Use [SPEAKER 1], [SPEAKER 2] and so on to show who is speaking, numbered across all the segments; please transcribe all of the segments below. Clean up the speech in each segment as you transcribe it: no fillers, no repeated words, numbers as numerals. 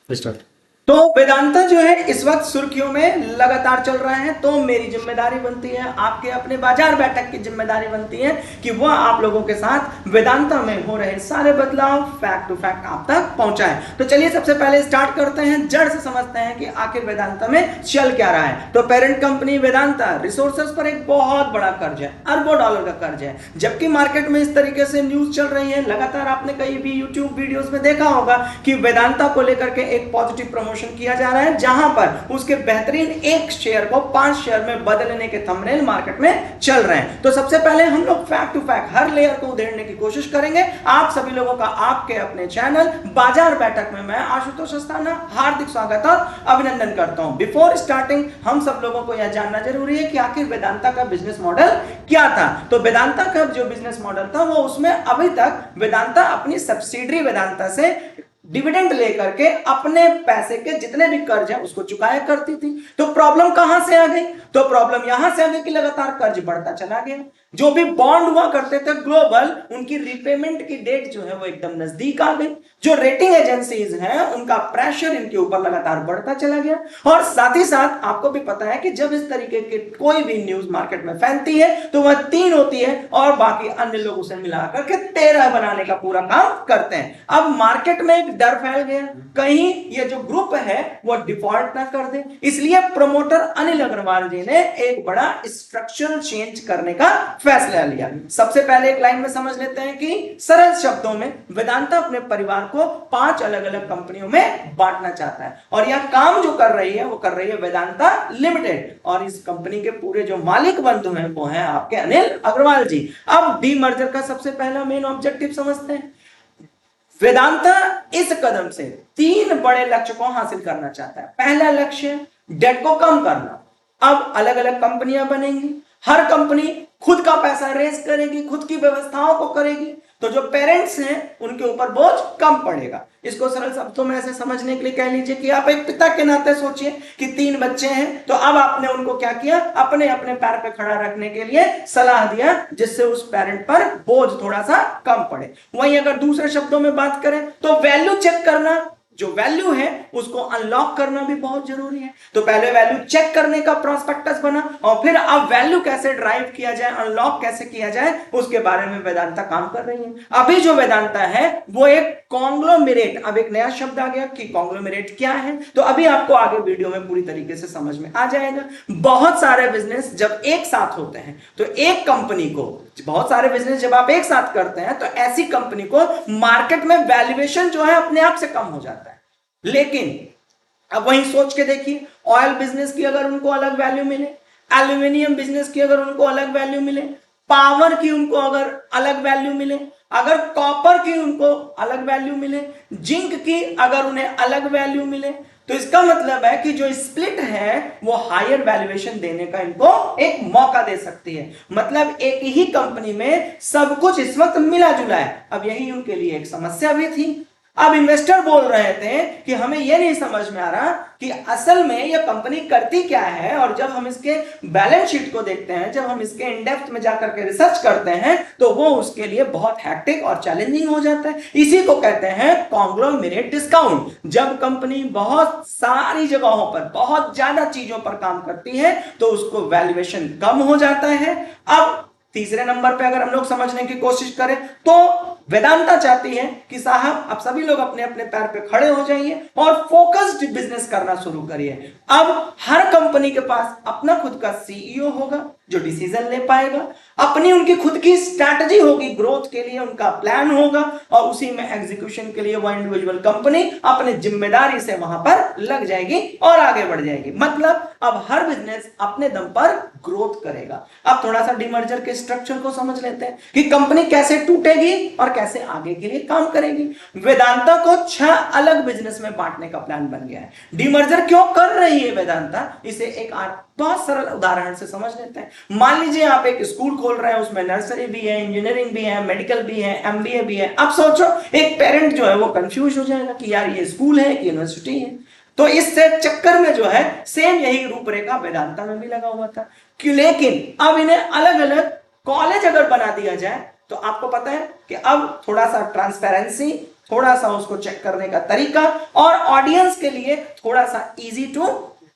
[SPEAKER 1] Start.
[SPEAKER 2] तो वेदांता जो है इस वक्त सुर्खियों में लगातार चल रहा है। तो मेरी जिम्मेदारी बनती है, आपके अपने बाजार बैठक की जिम्मेदारी बनती है कि वह आप लोगों के साथ वेदांता में हो रहे सारे बदलाव फैक्ट टू फैक्ट आप तक पहुंचाएं। तो चलिए सबसे पहले स्टार्ट करते हैं, जड़ से समझते हैं कि आखिर वेदांता में चल क्या रहा है। तो पेरेंट कंपनी वेदांता रिसोर्सेज पर एक बहुत बड़ा कर्ज है, अरबों डॉलर का कर्ज है। जबकि मार्केट में इस तरीके से न्यूज चल रही है लगातार, आपने कई भी यूट्यूब वीडियोस में देखा होगा कि वेदांता को लेकर के एक पॉजिटिव प्रमोशन किया जा रहा है, जहां पर उसके बेहतरीन एक शेयर को 5 शेयर में बदलने के थंबनेल मार्केट में चल रहे हैं। तो सबसे पहले हम लोग फैक्ट टू फैक्ट हर लेयर को उधेड़ने की कोशिश करेंगे। आप सभी लोगों का आपके अपने चैनल बाजार बैठक में मैं आशुतोष अस्थाना हार्दिक स्वागत और अभिनंदन करता हूं। बिफोर स्टार्टिंग हम सब लोगों को यह जानना जरूरी है कि आखिर वेदांता का बिजनेस मॉडल क्या था। तो वेदांता का जो बिजनेस मॉडल था वो उसमें अभी तक वेदांता अपनी सब्सिडरी वेदांता से डिविडेंड लेकर के अपने पैसे के जितने भी कर्ज है उसको चुकाया करती थी। तो प्रॉब्लम कहां से आ गई? तो प्रॉब्लम यहां से आ गई कि लगातार कर्ज बढ़ता चला गया। जो भी बॉन्ड हुआ करते थे ग्लोबल, उनकी रिपेमेंट की डेट जो है वो एकदम नजदीक आ गई। जो रेटिंग एजेंसीज हैं उनका प्रेशर इनके ऊपर लगातार बढ़ता चला गया। और साथ ही साथ आपको भी पता है कि जब इस तरीके की कोई भी न्यूज मार्केट में फैलती है तो वह 3 होती है और बाकी अन्य लोग उसे मिलाकर के 13 बनाने का पूरा काम करते हैं। अब मार्केट में एक डर फैल गया, कहीं ये जो ग्रुप है वो डिफॉल्ट ना कर दे, इसलिए प्रमोटर अनिल अग्रवाल जी ने एक बड़ा स्ट्रक्चरल चेंज करने का फैसला लिया। सबसे पहले एक लाइन में समझ लेते हैं कि सरल शब्दों में वेदांता अपने परिवार को 5 अलग अलग कंपनियों में बांटना चाहता है और यह काम जो कर रही है वो कर रही है वेदांता लिमिटेड। और इस कंपनी के पूरे जो मालिक बंधु हैं वो हैं आपके अनिल अग्रवाल जी। अब डीमर्जर का सबसे पहला मेन ऑब्जेक्टिव समझते हैं। वेदांता इस कदम से 3 बड़े लक्ष्य को हासिल करना चाहता है। पहला लक्ष्य डेट को कम करना। अब अलग अलग कंपनियां बनेंगी, हर कंपनी खुद का पैसा रेज करेगी, खुद की व्यवस्थाओं को करेगी, तो जो पेरेंट्स हैं उनके ऊपर बोझ कम पड़ेगा। इसको सरल शब्दों में ऐसे समझने के लिए कह लीजिए कि आप एक पिता के नाते सोचिए कि 3 बच्चे हैं, तो अब आपने उनको क्या किया, अपने अपने पैर पे खड़ा रखने के लिए सलाह दिया, जिससे उस पेरेंट पर बोझ थोड़ा सा कम पड़े। वहीं अगर दूसरे शब्दों में बात करें तो वैल्यू चेक करना, जो वैल्यू है उसको अनलॉक करना भी बहुत जरूरी है। तो पहले वैल्यू चेक करने का प्रोस्पेक्टस बना और फिर अब वैल्यू कैसे ड्राइव किया जाए, अनलॉक कैसे किया जाए, उसके बारे में वेदांता काम कर रही है। अभी जो वेदांता है वो एक कॉन्ग्लोमेरेट, अब एक नया शब्द आ गया कि कॉन्ग्लोमेरेट क्या है, तो अभी आपको आगे वीडियो में पूरी तरीके से समझ में आ जाएगा। बहुत सारे बिजनेस जब एक साथ होते हैं तो एक कंपनी को, बहुत सारे बिजनेस जब आप एक साथ करते हैं तो ऐसी कंपनी को मार्केट में वैल्यूएशन जो है अपने आप से कम हो जाता है। लेकिन अब वहीं सोच के देखिए, ऑयल बिजनेस की अगर उनको अलग वैल्यू मिले, एल्यूमिनियम बिजनेस की अगर उनको अलग वैल्यू मिले, पावर की उनको अगर अलग वैल्यू मिले, अगर कॉपर की उनको अलग वैल्यू मिले, जिंक की अगर उन्हें अलग वैल्यू मिले, तो इसका मतलब है कि जो स्प्लिट है वो हायर वैल्यूएशन देने का इनको एक मौका दे सकती है। मतलब एक ही कंपनी में सब कुछ इस वक्त मिला जुला है। अब यही उनके लिए एक समस्या भी थी। अब इन्वेस्टर बोल रहे थे कि हमें यह नहीं समझ में आ रहा कि असल में यह कंपनी करती क्या है, और जब हम इसके बैलेंस शीट को देखते हैं, जब हम इसके इन डेप्थ में जाकर के रिसर्च करते हैं, तो वो उसके लिए बहुत हैक्टिक और चैलेंजिंग हो जाता है। इसी को कहते हैं कॉन्ग्लोमेरेट डिस्काउंट। जब कंपनी बहुत सारी जगहों पर बहुत ज्यादा चीजों पर काम करती है तो उसको वैल्यूएशन कम हो जाता है। अब तीसरे नंबर पे अगर हम लोग समझने की कोशिश करें तो वेदांता चाहती है कि साहब अब सभी लोग अपने अपने पैर पे खड़े हो जाइए और फोकस्ड बिजनेस करना शुरू करिए। अब हर कंपनी के पास अपना खुद का सीईओ होगा जो डिसीजन ले पाएगा, अपनी उनकी खुद की स्ट्रैटेजी होगी, ग्रोथ के लिए उनका प्लान होगा और उसी में एग्जीक्यूशन के लिए वो इंडिविजुअल कंपनी अपनी जिम्मेदारी से वहां पर लग जाएगी और आगे बढ़ जाएगी। मतलब अब हर बिजनेस अपने दम पर ग्रोथ करेगा। अब थोड़ा सा डीमर्जर के स्ट्रक्चर को समझ लेते हैं कि कंपनी कैसे टूटेगी और कैसे आगे के लिए काम करेगी। वेदांता को 6 अलग बिजनेस में बांटने का प्लान बन गया है। डीमर्जर क्यों कर रही है वेदांता, इसे एक बहुत सरल उदाहरण से समझ लेते हैं। मान लीजिए आप एक स्कूल खोल रहे हैं, उसमें नर्सरी भी है, इंजीनियरिंग भी है, मेडिकल भी है, एमबीए भी है। अब सोचो एक पेरेंट जो है वो कंफ्यूज हो जाएगा कि यार ये स्कूल है कि यूनिवर्सिटी है। तो इससे चक्कर में जो है सेम यही रूपरेखा वेदांता में भी लगा हुआ था कि, लेकिन अब इन्हें अलग अलग कॉलेज अगर बना दिया जाए तो आपको पता है कि अब थोड़ा सा ट्रांसपेरेंसी, थोड़ा सा उसको चेक करने का तरीका और ऑडियंस के लिए थोड़ा सा easy to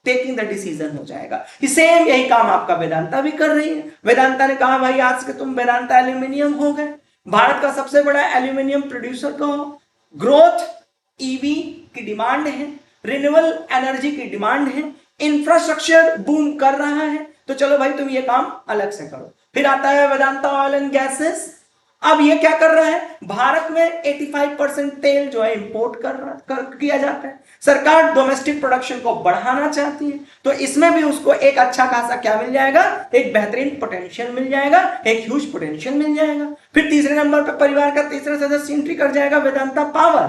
[SPEAKER 2] taking the decision हो जाएगा। सेम यही काम आपका वेदांता भी कर रही है। वेदांता ने कहा भाई आज के तुम वेदांता एल्यूमिनियम हो गए, भारत का सबसे बड़ा एल्यूमिनियम प्रोड्यूसर कहो, ग्रोथ ईवी की डिमांड है, रिन्यूएबल एनर्जी की डिमांड है, इंफ्रास्ट्रक्चर बूम कर रहा है, तो चलो भाई तुम ये काम अलग से करो। फिर आता है वेदांता ऑयल एंड गैसेस। अब ये क्या कर रहा है, भारत में 85% तेल जो है इंपोर्ट किया जाता है, सरकार डोमेस्टिक प्रोडक्शन को बढ़ाना चाहती है, तो इसमें भी उसको एक अच्छा खासा क्या मिल जाएगा, एक बेहतरीन पोटेंशियल मिल जाएगा, एक ह्यूज पोटेंशियल मिल जाएगा। फिर तीसरे नंबर पर परिवार का तीसरा सदस्य एंट्री कर जाएगा Vedanta power.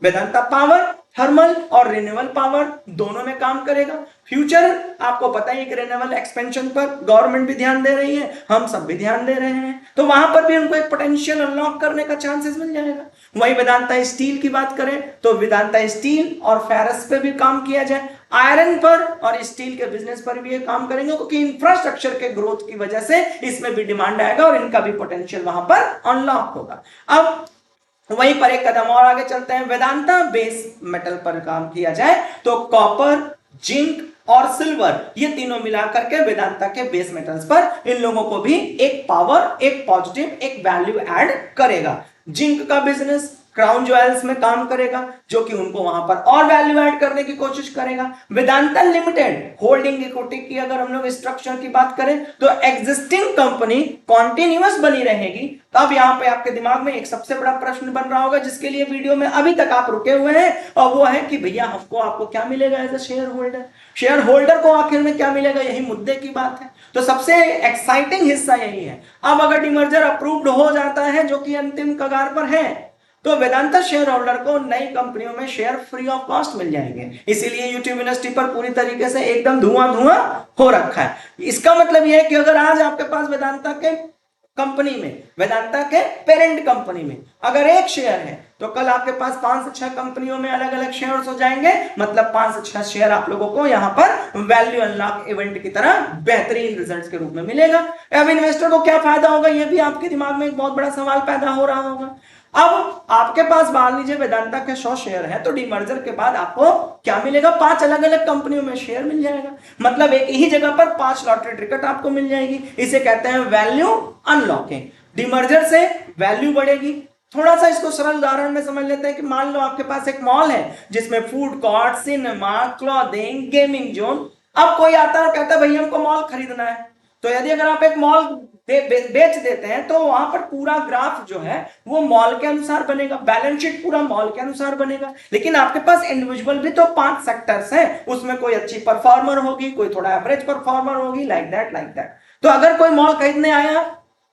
[SPEAKER 2] Vedanta power thermal और रिन्यूएबल पावर दोनों में काम करेगा। फ्यूचर आपको पता है कि रिन्यूएबल एक्सपेंशन पर गवर्नमेंट भी ध्यान दे रही है, हम सब भी ध्यान दे रहे हैं, तो वहां पर भी उनको एक पोटेंशियल अनलॉक करने का चांसेस मिल जाएगा। वही वेदांता स्टील की बात करें तो वेदांता स्टील और फेरस पे भी काम किया जाए, आयरन पर और स्टील के बिजनेस पर भी ये काम करेंगे, क्योंकि इंफ्रास्ट्रक्चर के ग्रोथ की वजह से इसमें भी डिमांड आएगा और इनका भी पोटेंशियल वहां पर अनलॉक होगा। अब वहीं पर एक कदम और आगे चलते हैं, वेदांता बेस मेटल पर काम किया जाए तो कॉपर, जिंक और सिल्वर ये तीनों मिलाकर के वेदांता के बेस मेटल्स पर इन लोगों को भी एक पावर, एक पॉजिटिव, एक वैल्यू ऐड करेगा। जिंक का बिजनेस क्राउन ज्वेल्स में काम करेगा, जो कि उनको वहां पर और वैल्यू ऐड करने की कोशिश करेगा। वेदांता लिमिटेड होल्डिंग इक्विटी की अगर हम लोग स्ट्रक्चर की बात करें तो एग्जिस्टिंग कंपनी कॉन्टिन्यूअस बनी रहेगी। तो अब यहाँ पे आपके दिमाग में एक सबसे बड़ा प्रश्न बन रहा होगा जिसके लिए वीडियो में अभी तक आप रुके हुए हैं, और वो है कि भैया हमको आपको क्या मिलेगा as a shareholder, shareholder को आखिर में क्या मिलेगा, यही मुद्दे की बात है। तो सबसे एक्साइटिंग हिस्सा यही है। अब अगर डिमर्जर अप्रूव्ड हो जाता है, जो कि अंतिम कगार पर है, तो वेदांता शेयर होल्डर को नई कंपनियों में शेयर फ्री ऑफ कॉस्ट मिल जाएंगे। इसीलिए यूट्यूब यूनिवर्सिटी पर पूरी तरीके से एकदम धुआं धुआं हो रखा है। इसका मतलब यह है कि अगर आज आपके पास वेदांता के कंपनी में, वेदांता के पेरेंट कंपनी में अगर एक शेयर है, तो कल आपके पास 5 से 6 कंपनियों में अलग अलग शेयर्स हो जाएंगे, मतलब 5 से 6 शेयर आप लोगों को यहां पर वैल्यू अनलॉक इवेंट की तरह बेहतरीन रिजल्ट्स के रूप में मिलेगा। अब इन्वेस्टर को क्या फायदा होगा, यह भी आपके दिमाग में एक बहुत बड़ा सवाल पैदा हो रहा होगा। अब आपके पास मान लीजिए वेदांता के 100 शेयर है, तो डीमर्जर के बाद आपको क्या मिलेगा, 5 अलग अलग कंपनियों में शेयर मिल जाएगा, मतलब एक ही जगह पर 5 लॉटरी टिकट आपको मिल जाएगी। इसे कहते हैं वैल्यू अनलॉकिंग। डीमर्जर से वैल्यू बढ़ेगी। थोड़ा सा इसको सरल उदाहरण में समझ लेते हैं कि मान लो आपके पास एक मॉल है जिसमें food court, cinema, clothing, gaming zone. अब कोई आता है और कहता है भैया हमको मॉल खरीदना है, तो यदि अगर आप एक मॉल बेच देते हैं तो वहां पर पूरा ग्राफ जो है वो मॉल के अनुसार बनेगा, बैलेंस शीट पूरा मॉल के अनुसार बनेगा। लेकिन आपके पास इंडिविजुअल भी तो 5 सेक्टर्स हैं, उसमें कोई अच्छी परफॉर्मर होगी, कोई थोड़ा एवरेज परफॉर्मर होगी, लाइक दैट। तो अगर कोई मॉल खरीदने आया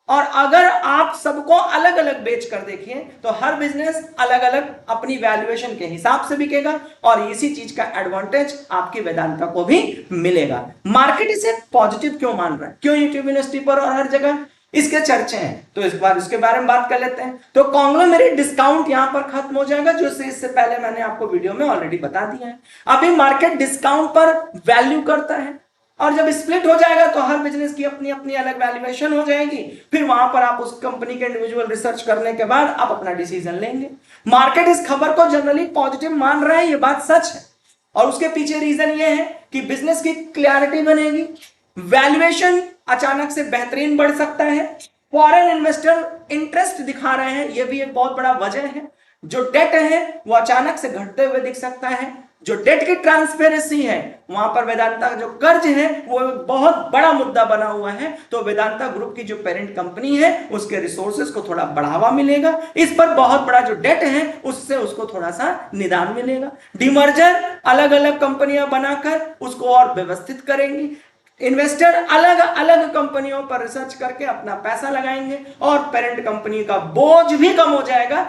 [SPEAKER 2] और अगर आप सबको अलग अलग बेच कर देखिए, तो हर बिजनेस अलग अलग अपनी वैल्यूएशन के हिसाब से बिकेगा, और इसी चीज का एडवांटेज आपकी वेदांता को भी मिलेगा। मार्केट इसे पॉजिटिव क्यों मान रहा है, क्यों यूट्यूब यूनिवर्सिटी पर और हर जगह इसके चर्चे हैं, तो इस बार इसके बारे में बात कर लेते हैं। तो कॉन्ग्लोमेरेट डिस्काउंट यहां पर खत्म हो जाएगा, जो इससे पहले मैंने आपको वीडियो में ऑलरेडी बता दिया है। अभी मार्केट डिस्काउंट पर वैल्यू करता है, और जब स्प्लिट हो जाएगा तो हर बिजनेस की अपनी अपनी अलग वैल्यूएशन हो जाएगी। फिर वहां पर आप उस कंपनी के इंडिविजुअल रिसर्च करने के बाद आप अपना डिसीजन लेंगे। मार्केट इस खबर को जनरली पॉजिटिव मान रहा है, ये बात सच है, और उसके पीछे रीजन ये है कि बिजनेस की क्लैरिटी बनेगी, वैल्यूएशन अचानक से बेहतरीन बढ़ सकता है, फॉरेन इन्वेस्टर इंटरेस्ट दिखा रहे हैं, यह भी एक बहुत बड़ा वजह है। जो डेट है वो अचानक से घटते हुए दिख सकता है, जो डेट की ट्रांसपेरेंसी है, वहां पर वेदांता जो कर्ज है वो बहुत बड़ा मुद्दा बना हुआ है। तो वेदांता ग्रुप की जो पेरेंट कंपनी है उसके रिसोर्सेज को थोड़ा बढ़ावा मिलेगा, इस पर बहुत बड़ा जो डेट है उससे उसको थोड़ा सा निदान मिलेगा। डिमर्जर अलग अलग कंपनियां बनाकर उसको और व्यवस्थित करेंगी, इन्वेस्टर अलग अलग कंपनियों पर रिसर्च करके अपना पैसा लगाएंगे, और पेरेंट कंपनी का बोझ भी कम हो जाएगा,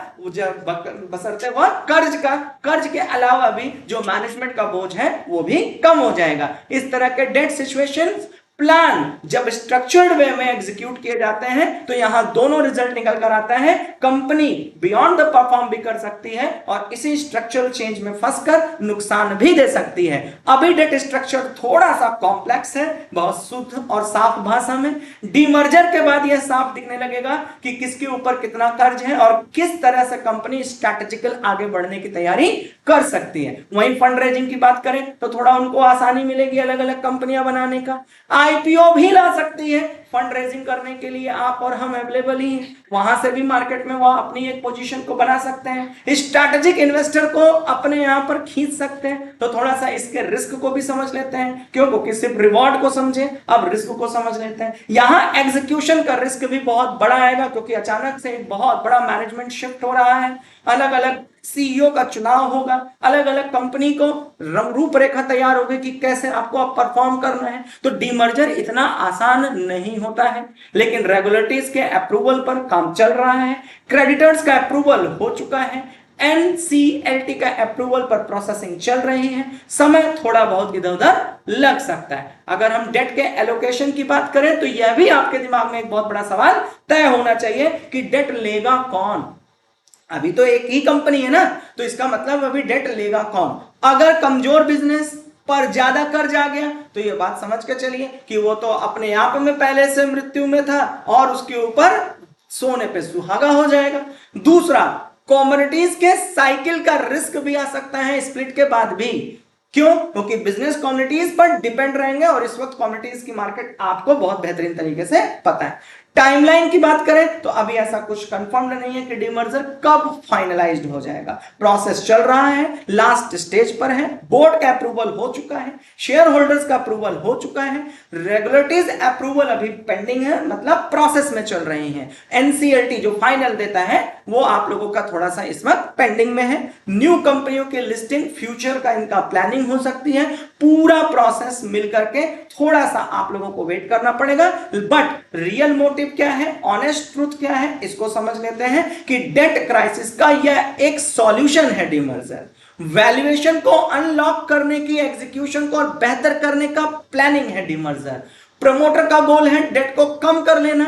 [SPEAKER 2] बशर्ते वह कर्ज के अलावा भी जो मैनेजमेंट का बोझ है वो भी कम हो जाएगा। इस तरह के डेट सिचुएशन प्लान जब स्ट्रक्चर्ड वे में एग्जीक्यूट किए जाते हैं तो यहां दोनों रिजल्ट निकल कर आता है। कंपनी बियॉन्ड द परफॉर्म भी कर सकती है और इसी स्ट्रक्चरल चेंज में फंसकर नुकसान भी दे सकती है। अभी डेट स्ट्रक्चर थोड़ा सा कॉम्प्लेक्स है, बहुत शुद्ध और साफ भाषा में। डीमर्जर के बाद यह साफ दिखने लगेगा कि किसके ऊपर कितना कर्ज है और किस तरह से कंपनी स्ट्रैटेजिकल आगे बढ़ने की तैयारी कर सकती है। वहीं फंड रेजिंग की बात करें तो थोड़ा उनको आसानी मिलेगी अलग अलग कंपनियां बनाने का। आईपीओ भी ला सकती है, फंड रेजिंग करने के लिए आप और हम अवेलेबल ही हैं, वहां से भी मार्केट में वो अपनी एक पोजीशन को बना सकते हैं। स्ट्रैटेजिक इन्वेस्टर को अपने यहां पर खींच सकते हैं। तो थोड़ा सा इसके रिस्क को भी समझ लेते हैं, क्यों? क्योंकि सिर्फ रिवॉर्ड को समझे, अब रिस्क को समझ लेते हैं। यहां एग्जीक्यूशन का रिस्क भी बहुत बड़ा आएगा, क्योंकि अचानक से एक बहुत बड़ा मैनेजमेंट शिफ्ट हो रहा है, अलग अलग सीईओ का चुनाव होगा, अलग अलग कंपनी को रूपरेखा तैयार होगी कि कैसे आपको अब परफॉर्म करना है। तो डीमर्जर इतना आसान नहीं होता है, लेकिन रेगुलेटरीज के अप्रूवल पर काम चल रहा है, क्रेडिटर्स का अप्रूवल हो चुका है, एनसीएलटी का अप्रूवल पर प्रोसेसिंग चल रही है। समय थोड़ा बहुत इधर उधर लग सकता है। अगर हम डेट के एलोकेशन की बात करें तो यह भी आपके दिमाग में एक बहुत बड़ा सवाल तय होना चाहिए कि डेट लेगा कौन। अभी तो एक ही कंपनी है ना, तो इसका मतलब अभी डेट लेगा कौन। अगर कमजोर बिजनेस पर ज्यादा कर्ज आ गया तो यह बात समझ के चलिए कि वो तो अपने आप में पहले से मृत्यु में था और उसके ऊपर सोने पे सुहागा हो जाएगा। दूसरा, कमोडिटीज के साइकिल का रिस्क भी आ सकता है स्प्लिट के बाद भी। क्यों? क्योंकि बिजनेस कम्युनिटीज पर डिपेंड रहेंगे और इस वक्त कम्युनिटीज की मार्केट आपको बहुत बेहतरीन तरीके से पता है। टाइमलाइन की बात करें तो अभी ऐसा कुछ कंफर्म नहीं है कि डीमर्जर कब फाइनलाइज्ड हो जाएगा। प्रोसेस चल रहा है, लास्ट स्टेज पर है, बोर्ड का अप्रूवल हो चुका है, शेयर होल्डर्स का अप्रूवल हो चुका है, रेगुलेटरीज अप्रूवल अभी पेंडिंग है, मतलब प्रोसेस में चल रही है। एनसीएलटी जो फाइनल देता है वो आप लोगों का थोड़ा सा इस वक्त पेंडिंग में है। न्यू कंपनियों के लिस्टिंग फ्यूचर का इनका प्लानिंग हो सकती है। पूरा प्रोसेस मिलकर के थोड़ा सा आप लोगों को वेट करना पड़ेगा। बट रियल मोटिव क्या है, ऑनेस्ट ट्रूथ क्या है, इसको समझ लेते हैं कि डेट क्राइसिस का यह एक सॉल्यूशन है डीमर्जर। वैल्यूएशन को अनलॉक करने की, एग्जीक्यूशन को और बेहतर करने का प्लानिंग है डीमर्जर। प्रमोटर का गोल है डेट को कम कर लेना,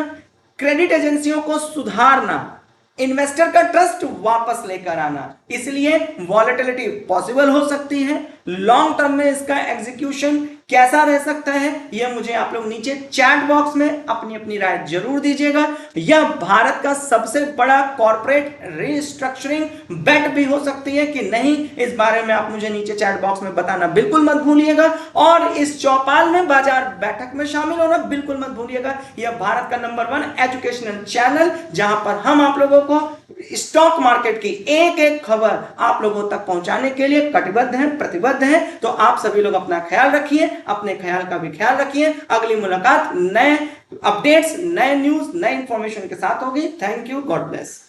[SPEAKER 2] क्रेडिट एजेंसियों को सुधारना, इन्वेस्टर का ट्रस्ट वापस लेकर आना। इसलिए वॉलेटिलिटी पॉसिबल हो सकती है। लॉन्ग टर्म में इसका एग्जीक्यूशन कैसा रह सकता है, यह मुझे आप लोग नीचे चैट बॉक्स में अपनी अपनी राय जरूर दीजिएगा। यह भारत का सबसे बड़ा कॉर्पोरेट रीस्ट्रक्चरिंग बेट भी हो सकती है कि नहीं, इस बारे में आप मुझे नीचे चैट बॉक्स में बताना बिल्कुल मत भूलिएगा। और इस चौपाल में बाजार बैठक में शामिल होना बिल्कुल मत भूलिएगा। यह भारत का नंबर 1 एजुकेशनल चैनल, जहां पर हम आप लोगों को स्टॉक मार्केट की एक एक खबर आप लोगों तक पहुंचाने के लिए कटिबद्ध हैं, प्रतिबद्ध हैं। तो आप सभी लोग अपना ख्याल रखिए, अपने ख्याल का भी ख्याल रखिए। अगली मुलाकात नए अपडेट्स, नए न्यूज, नए इंफॉर्मेशन के साथ होगी। Thank you, God bless.